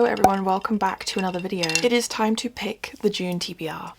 Hello everyone, welcome back to another video. It is time to pick the June TBR.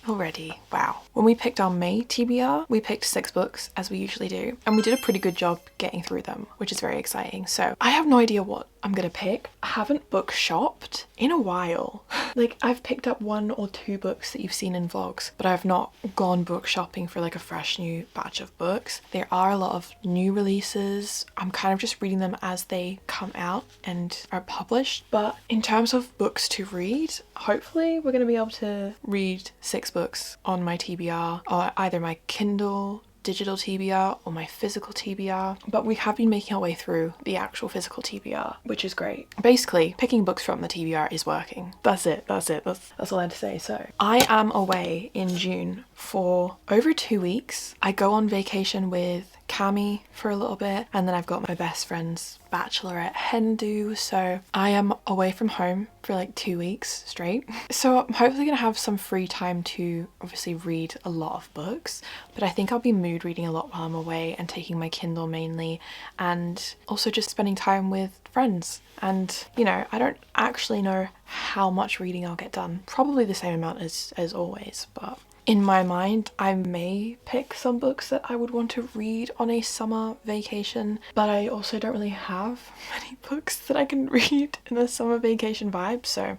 Already, wow. When we picked our May TBR, we picked 6 books as we usually do, and we did a pretty good job getting through them, which is very exciting. So I have no idea what I'm gonna pick. I haven't book shopped in a while. Like, I've picked up 1 or 2 books that you've seen in vlogs, but I've not gone book shopping for like a fresh new batch of books. There are a lot of new releases. I'm kind of just reading them as they come out and are published. But in terms of books to read, hopefully we're gonna be able to read 6 books on my TBR, or either my Kindle digital TBR or my physical TBR, but we have been making our way through the actual physical TBR, which is great. Basically, picking books from the TBR is working. That's all I had to say. So I am away in June for over 2 weeks. I go on vacation with Cami for a little bit, and then I've got my best friend's bachelorette hen do, so I am away from home for like 2 weeks straight. So I'm hopefully gonna have some free time to obviously read a lot of books, but I think I'll be mood reading a lot while I'm away and taking my Kindle mainly, and also just spending time with friends. And you know, I don't actually know how much reading I'll get done, probably the same amount as always, but in my mind, I may pick some books that I would want to read on a summer vacation, but I also don't really have many books that I can read in the summer vacation vibe, so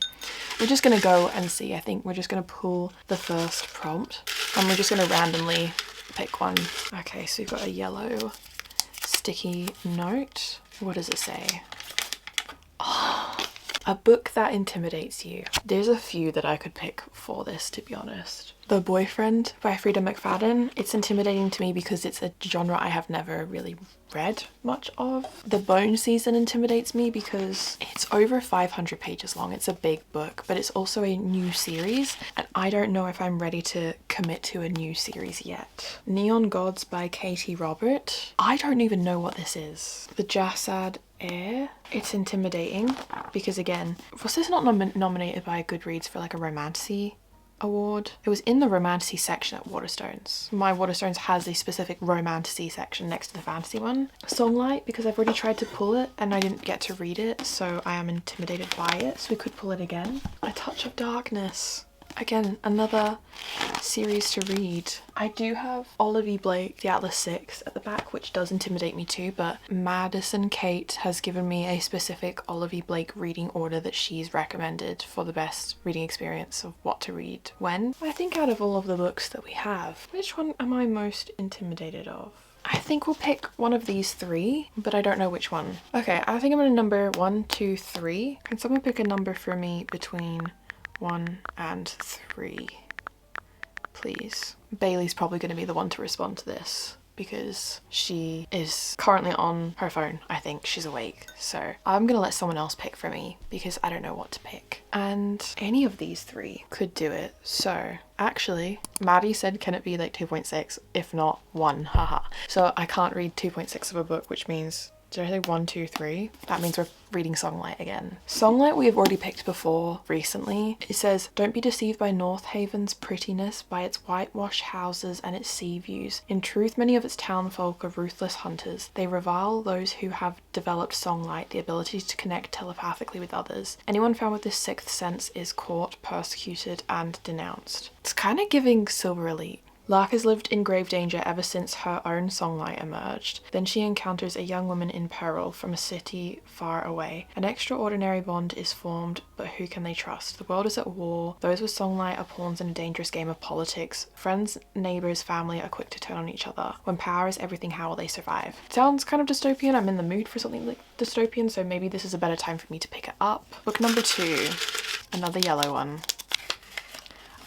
we're just gonna go and see. I think we're just gonna pull the first prompt and we're just gonna randomly pick one. Okay, so we've got a yellow sticky note. What does it say? A book that intimidates you. There's a few that I could pick for this, to be honest. The Boyfriend by Frida McFadden. It's intimidating to me because it's a genre I have never really read much of. The Bone Season intimidates me because it's over 500 pages long. It's a big book, but it's also a new series, and I don't know if I'm ready to commit to a new series yet. Neon Gods by Katie Robert. I don't even know what this is. The Jasad Air. It's intimidating because, again, was this not nominated by Goodreads for like a romancy award? It was in the romancy section at Waterstones. My Waterstones has a specific romancy section next to the fantasy one. Songlight, because I've already tried to pull it and I didn't get to read it, so I am intimidated by it, so we could pull it again. A Touch of Darkness. Again, another series to read. I do have Olive E. Blake, The Atlas 6 at the back, which does intimidate me too, but Madison Kate has given me a specific Olive E. Blake reading order that she's recommended for the best reading experience of what to read when. I think out of all of the books that we have, which one am I most intimidated of? I think we'll pick one of these 3, but I don't know which one. Okay, I think I'm gonna number 1, 2, 3. Can someone pick a number for me between 1 and 3, please? Bailey's probably going to be the one to respond to this because she is currently on her phone. I think she's awake, so I'm gonna let someone else pick for me because I don't know what to pick, and any of these 3 could do it. So actually, Maddie said, can it be like 2.6? If not 1, haha. So I can't read 2.6 of a book, which means, did I say 1, 2, 3? That means we're reading Songlight again. Songlight we have already picked before recently. It says, don't be deceived by North Haven's prettiness, by its whitewashed houses and its sea views. In truth, many of its townfolk are ruthless hunters. They revile those who have developed Songlight, the ability to connect telepathically with others. Anyone found with this 6th sense is caught, persecuted, and denounced. It's kind of giving Silver Elite. Lark has lived in grave danger ever since her own Songlight emerged. Then she encounters a young woman in peril from a city far away. An extraordinary bond is formed, but who can they trust? The world is at war. Those with Songlight are pawns in a dangerous game of politics. Friends, neighbours, family are quick to turn on each other. When power is everything, how will they survive? It sounds kind of dystopian. I'm in the mood for something like dystopian, so maybe this is a better time for me to pick it up. Book number 2, another yellow one.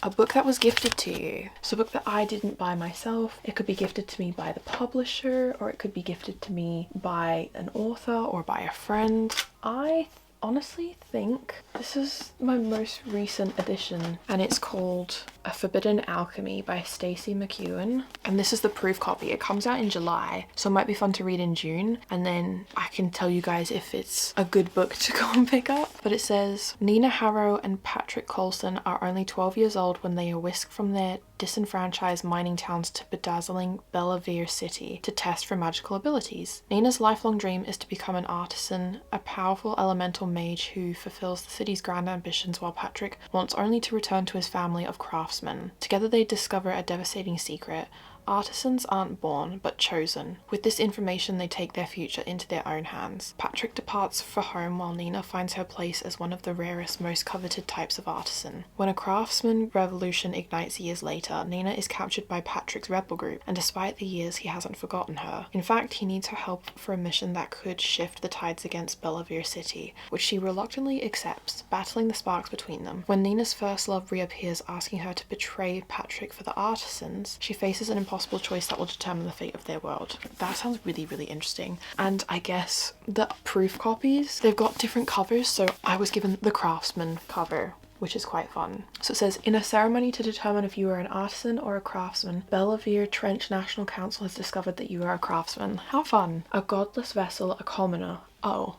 A book that was gifted to you. So a book that I didn't buy myself. It could be gifted to me by the publisher, or it could be gifted to me by an author or by a friend. I honestly think this is my most recent edition, and it's called A Forbidden Alchemy by Stacey McEwen. And this is the proof copy. It comes out in July, so it might be fun to read in June. And then I can tell you guys if it's a good book to go and pick up. But it says, Nina Harrow and Patrick Colson are only 12 years old when they are whisked from their disenfranchised mining towns to bedazzling Bellevere City to test for magical abilities. Nina's lifelong dream is to become an artisan, a powerful elemental mage who fulfills the city's grand ambitions, while Patrick wants only to return to his family of craftsmen. Together they discover a devastating secret. Artisans aren't born, but chosen. With this information, they take their future into their own hands. Patrick departs for home while Nina finds her place as one of the rarest, most coveted types of artisan. When a craftsman revolution ignites years later, Nina is captured by Patrick's rebel group, and despite the years, he hasn't forgotten her. In fact, he needs her help for a mission that could shift the tides against Bellevere City, which she reluctantly accepts, battling the sparks between them. When Nina's first love reappears, asking her to betray Patrick for the artisans, she faces an impossible choice that will determine the fate of their world. That sounds really, really interesting. And I guess the proof copies, they've got different covers, so I was given the craftsman cover, which is quite fun. So it says, in a ceremony to determine if you are an artisan or a craftsman, Bellevere Trench National Council has discovered that you are a craftsman. How fun. A godless vessel, a commoner. Oh.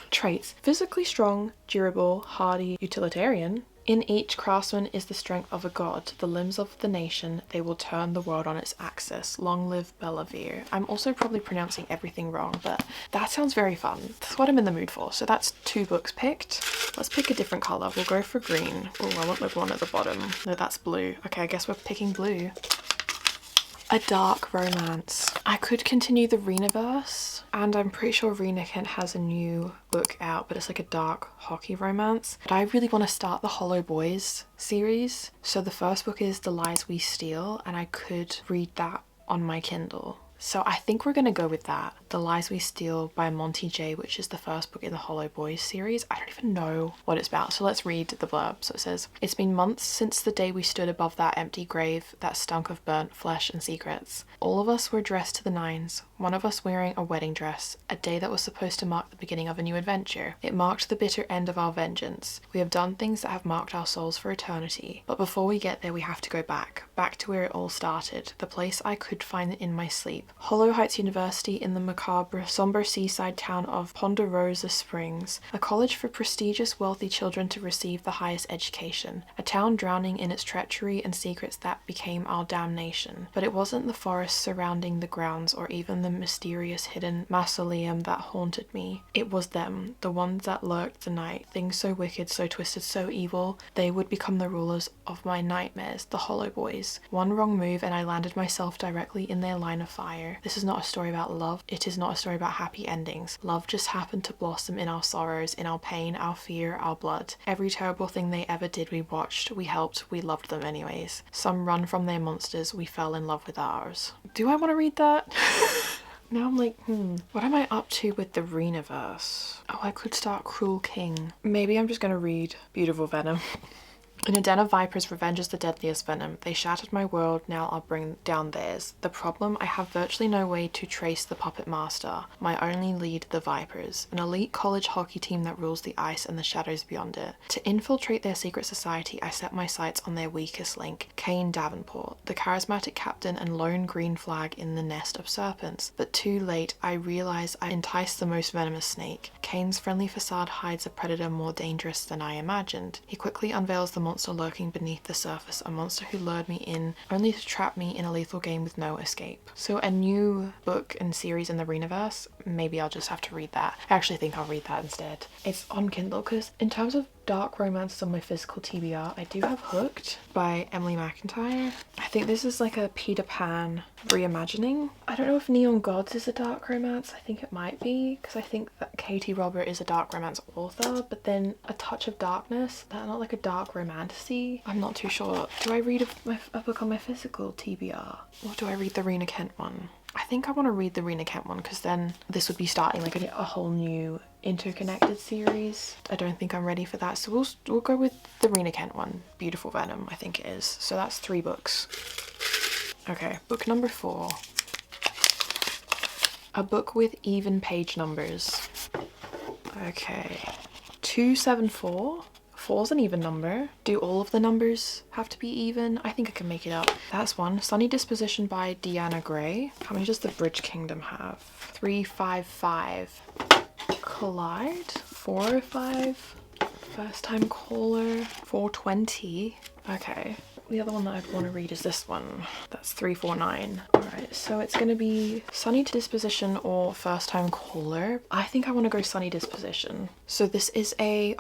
Traits. Physically strong, durable, hardy, utilitarian. In each craftsman is the strength of a god, the limbs of the nation, they will turn the world on its axis. Long live Bellevere. I'm also probably pronouncing everything wrong, but that sounds very fun. That's what I'm in the mood for. So that's 2 books picked. Let's pick a different colour. We'll go for green. Oh, I want the one at the bottom. No, that's blue. Okay, I guess we're picking blue. A dark romance. I could continue the Renaverse, and I'm pretty sure Rena Kent has a new book out, but it's like a dark hockey romance. But I really want to start the Hollow Boys series. So the first book is The Lies We Steal, and I could read that on my Kindle. So I think we're going to go with that. The Lies We Steal by Monty J, which is the first book in the Hollow Boys series. I don't even know what it's about, so let's read the blurb. So it says, it's been months since the day we stood above that empty grave that stunk of burnt flesh and secrets. All of us were dressed to the nines, one of us wearing a wedding dress, a day that was supposed to mark the beginning of a new adventure. It marked the bitter end of our vengeance. We have done things that have marked our souls for eternity. But before we get there, we have to go back to where it all started, the place I could find in my sleep. Hollow Heights University in the macabre, somber seaside town of Ponderosa Springs, a college for prestigious, wealthy children to receive the highest education, a town drowning in its treachery and secrets that became our damnation. But it wasn't the forests surrounding the grounds or even the mysterious hidden mausoleum that haunted me. It was them, the ones that lurked the night, things so wicked, so twisted, so evil, they would become the rulers of my nightmares, the Hollow Boys. One wrong move and I landed myself directly in their line of fire. This is not a story about love. It is not a story about happy endings. Love just happened to blossom in our sorrows, in our pain, our fear, our blood. Every terrible thing they ever did, we watched, we helped, we loved them anyways. Some run from their monsters, we fell in love with ours. Do I want to read that? Now I'm like, what am I up to with the Renaverse? Oh, I could start Cruel King. Maybe I'm just gonna read Beautiful Venom. In a den of vipers, revenge is the deadliest venom. They shattered my world, now I'll bring down theirs. The problem, I have virtually no way to trace the puppet master. My only lead, the Vipers, an elite college hockey team that rules the ice and the shadows beyond it. To infiltrate their secret society, I set my sights on their weakest link, Kane Davenport, the charismatic captain and lone green flag in the nest of serpents. But too late, I realize I enticed the most venomous snake. Kane's friendly facade hides a predator more dangerous than I imagined. He quickly unveils the monster lurking beneath the surface, a monster who lured me in only to trap me in a lethal game with no escape. So a new book and series in the Renaverse, maybe I'll just have to read that. I actually think I'll read that instead. It's on Kindle because in terms of dark romances on my physical TBR, I do have Hooked by Emily McIntyre. I think this is like a Peter Pan reimagining. I don't know if Neon Gods is a dark romance. I think it might be because I think that Katie Robert is a dark romance author, but then A Touch of Darkness, that's not like a dark romantasy. I'm not too sure. Do I read a book on my physical TBR or do I read the Rena Kent one? I think I want to read the Rena Kent one because then this would be starting like a whole new interconnected series. I don't think I'm ready for that, so we'll go with the Rena Kent one, Beautiful Venom, I think it is. So that's 3 books. Okay, book number 4. A book with even page numbers. Okay, 274, 4's an even number. Do all of the numbers have to be even? I think I can make it up. That's one. Sunny Disposition by Deanna Gray. How many does the Bridge Kingdom have? 355. Collide. 405. First Time Caller. 420. Okay. The other one that I'd want to read is this one. That's 349. Alright, so it's going to be Sunny Disposition or First Time Caller. I think I want to go Sunny Disposition. So this is a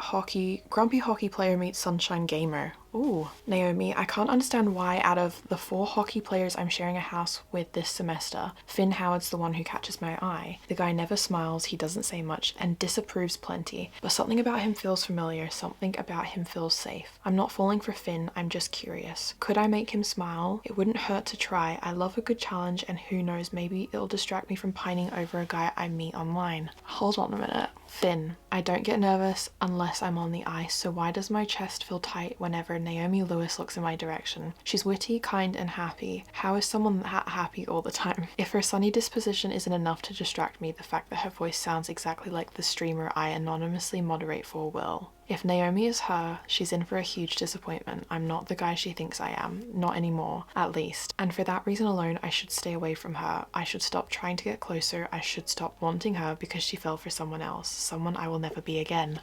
grumpy hockey player meets sunshine gamer. Ooh, Naomi, I can't understand why out of the 4 hockey players I'm sharing a house with this semester, Finn Howard's the one who catches my eye. The guy never smiles, he doesn't say much, and disapproves plenty. But something about him feels familiar, something about him feels safe. I'm not falling for Finn, I'm just curious. Could I make him smile? It wouldn't hurt to try. I love a good challenge, and who knows, maybe it'll distract me from pining over a guy I meet online. Hold on a minute. Finn, I don't get nervous unless I'm on the ice, so why does my chest feel tight whenever Naomi Lewis looks in my direction? She's witty, kind, and happy. How is someone that happy all the time? If her sunny disposition isn't enough to distract me, the fact that her voice sounds exactly like the streamer I anonymously moderate for will. If Naomi is her, she's in for a huge disappointment. I'm not the guy she thinks I am. Not anymore, at least. And for that reason alone, I should stay away from her. I should stop trying to get closer. I should stop wanting her because she fell for someone else. Someone I will never be again.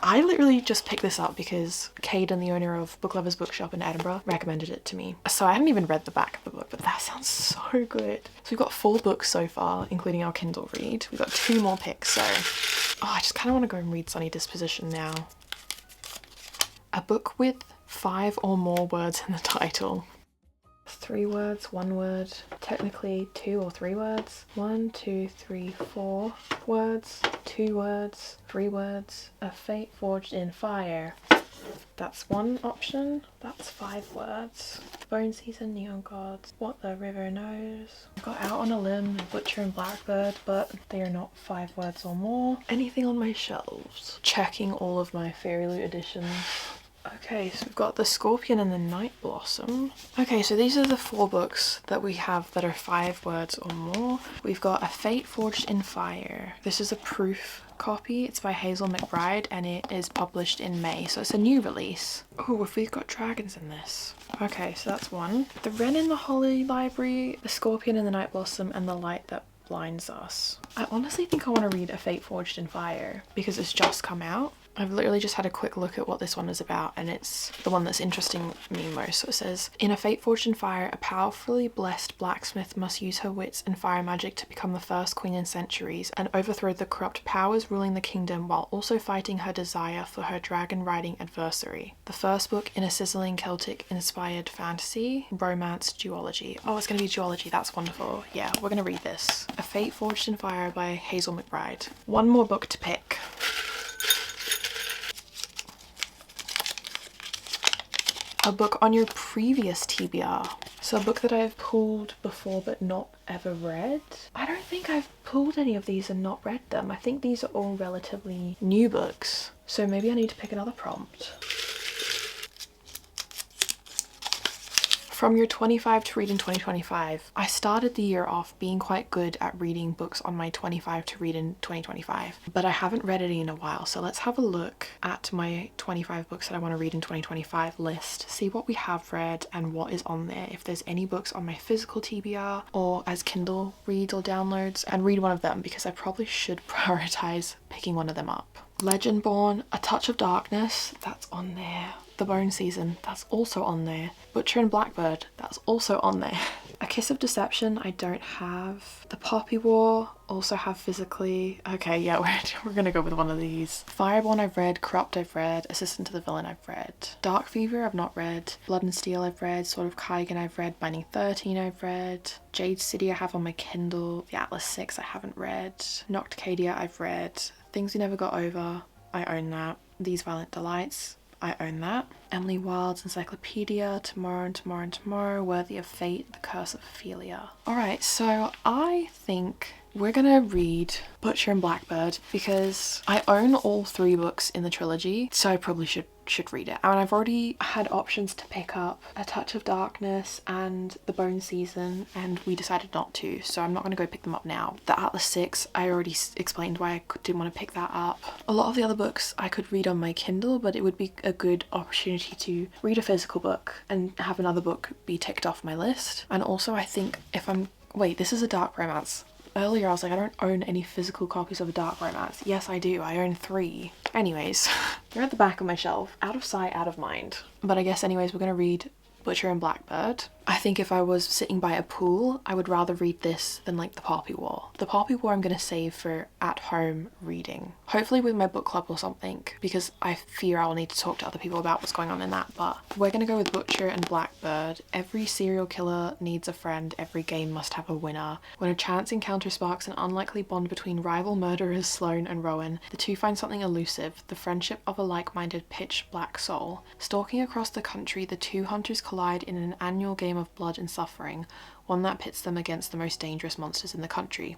I literally just picked this up because Caden, the owner of Book Lovers Bookshop in Edinburgh, recommended it to me. So I hadn't even read the back of the book, but that sounds so good. So we've got 4 books so far, including our Kindle read. We've got 2 more picks, so I just kind of want to go and read Sunny Disposition now. A book with 5 or more words in the title. 3 words, 1 word, technically 2 or 3 words. 1, 2, 3, 4 words, 2 words, 3 words. A fate forged in fire. That's one option. That's 5 words. Bone Season, Neon Gods, What the River Knows. I got Out on a Limb, Butcher and Blackbird, but they are not 5 words or more. Anything on my shelves? Checking all of my Fairy Loot editions. Okay, so we've got The Scorpion and the Night Blossom. Okay, so these are the 4 books that we have that are 5 words or more. We've got A Fate Forged in Fire. This is a proof copy. It's by Hazel McBride and it is published in May, so it's a new release. Oh, if we've got dragons in this. Okay, so that's one. The Wren in the Holly Library, The Scorpion and the Night Blossom, and The Light That Blinds Us. I honestly think I want to read A Fate Forged in Fire because it's just come out. I've literally just had a quick look at what this one is about and it's the one that's interesting me most. So it says, in A Fate Forged in Fire, a powerfully blessed blacksmith must use her wits and fire magic to become the first queen in centuries and overthrow the corrupt powers ruling the kingdom while also fighting her desire for her dragon-riding adversary. The first book in a sizzling Celtic-inspired fantasy, romance, duology. Oh, it's going to be duology. That's wonderful. Yeah, we're going to read this. A Fate Forged in Fire by Hazel McBride. One more book to pick. A book on your previous TBR. So a book that I've pulled before but not ever read. I don't think I've pulled any of these and not read them. I think these are all relatively new books. So maybe I need to pick another prompt. From your 25 to read in 2025. I started the year off being quite good at reading books on my 25 to read in 2025, but I haven't read any in a while. So let's have a look at my 25 books that I want to read in 2025 list, see what we have read and what is on there. If there's any books on my physical TBR or as Kindle reads or downloads, and read one of them because I probably should prioritize picking one of them up. Legendborn, A Touch of Darkness, that's on there. The Bone Season, that's also on there. Butcher and Blackbird, that's also on there. A Kiss of Deception, I don't have. The Poppy War, also have physically. Okay, yeah, we're gonna go with one of these. Fireborn I've read, Corrupt I've read, Assistant to the Villain I've read. Dark Fever I've not read, Blood and Steel I've read, Sword of Kaigan I've read, Binding 13 I've read, Jade City I have on my Kindle, The Atlas 6 I haven't read, Nocticadia I've read, Things We Never Got Over, I own that. These Violent Delights, I own that. Emily Wilde's Encyclopedia, Tomorrow and Tomorrow and Tomorrow, Worthy of Fate, The Curse of Ophelia. Alright, so I think we're gonna read Butcher and Blackbird because I own all 3 books in the trilogy, so I probably should read it. And I've already had options to pick up A Touch of Darkness and The Bone Season, and we decided not to, so I'm not gonna go pick them up now. The Atlas 6, I already explained why I didn't want to pick that up. A lot of the other books I could read on my Kindle, but it would be a good opportunity to read a physical book and have another book be ticked off my list. And also I think if I'm... Wait, this is a dark romance. Earlier I was like, I don't own any physical copies of a dark romance. Yes, I do. I own 3. Anyways, they're at the back of my shelf. Out of sight, out of mind. But I guess anyways, we're gonna read Butcher and Blackbird. I think if I was sitting by a pool, I would rather read this than like The Poppy War. The Poppy War I'm gonna save for at home reading. Hopefully with my book club or something, because I fear I'll need to talk to other people about what's going on in that, but we're gonna go with Butcher and Blackbird. Every serial killer needs a friend, every game must have a winner. When a chance encounter sparks an unlikely bond between rival murderers Sloane and Rowan, the two find something elusive, the friendship of a like-minded pitch black soul. Stalking across the country, the two hunters collide in an annual game of blood and suffering, one that pits them against the most dangerous monsters in the country.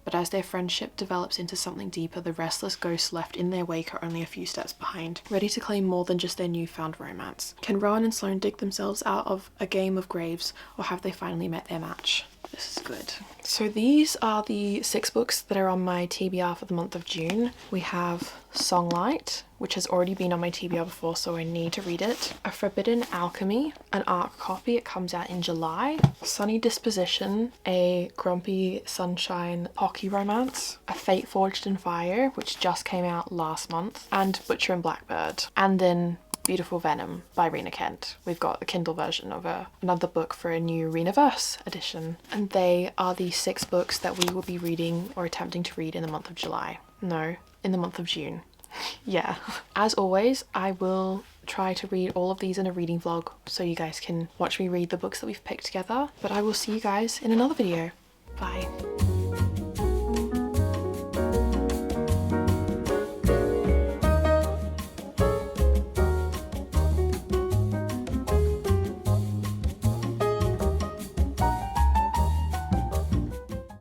But as their friendship develops into something deeper, the restless ghosts left in their wake are only a few steps behind, ready to claim more than just their newfound romance. Can Rowan and Sloane dig themselves out of a game of graves, or have they finally met their match? This is good. So these are the 6 books that are on my TBR for the month of June. We have Songlight, which has already been on my TBR before, so I need to read it. A Forbidden Alchemy, an ARC copy, it comes out in July. Sunny Disposition, a Grumpy Sunshine hockey romance. A Fate Forged in Fire, which just came out last month. And Butcher and Blackbird. And then Beautiful Venom by Rena Kent. We've got the Kindle version of another book for a new Renaverse edition. And they are the 6 books that we will be reading or attempting to read in the month of July. No, in the month of June. Yeah. As always, I will try to read all of these in a reading vlog so you guys can watch me read the books that we've picked together. But I will see you guys in another video. Bye.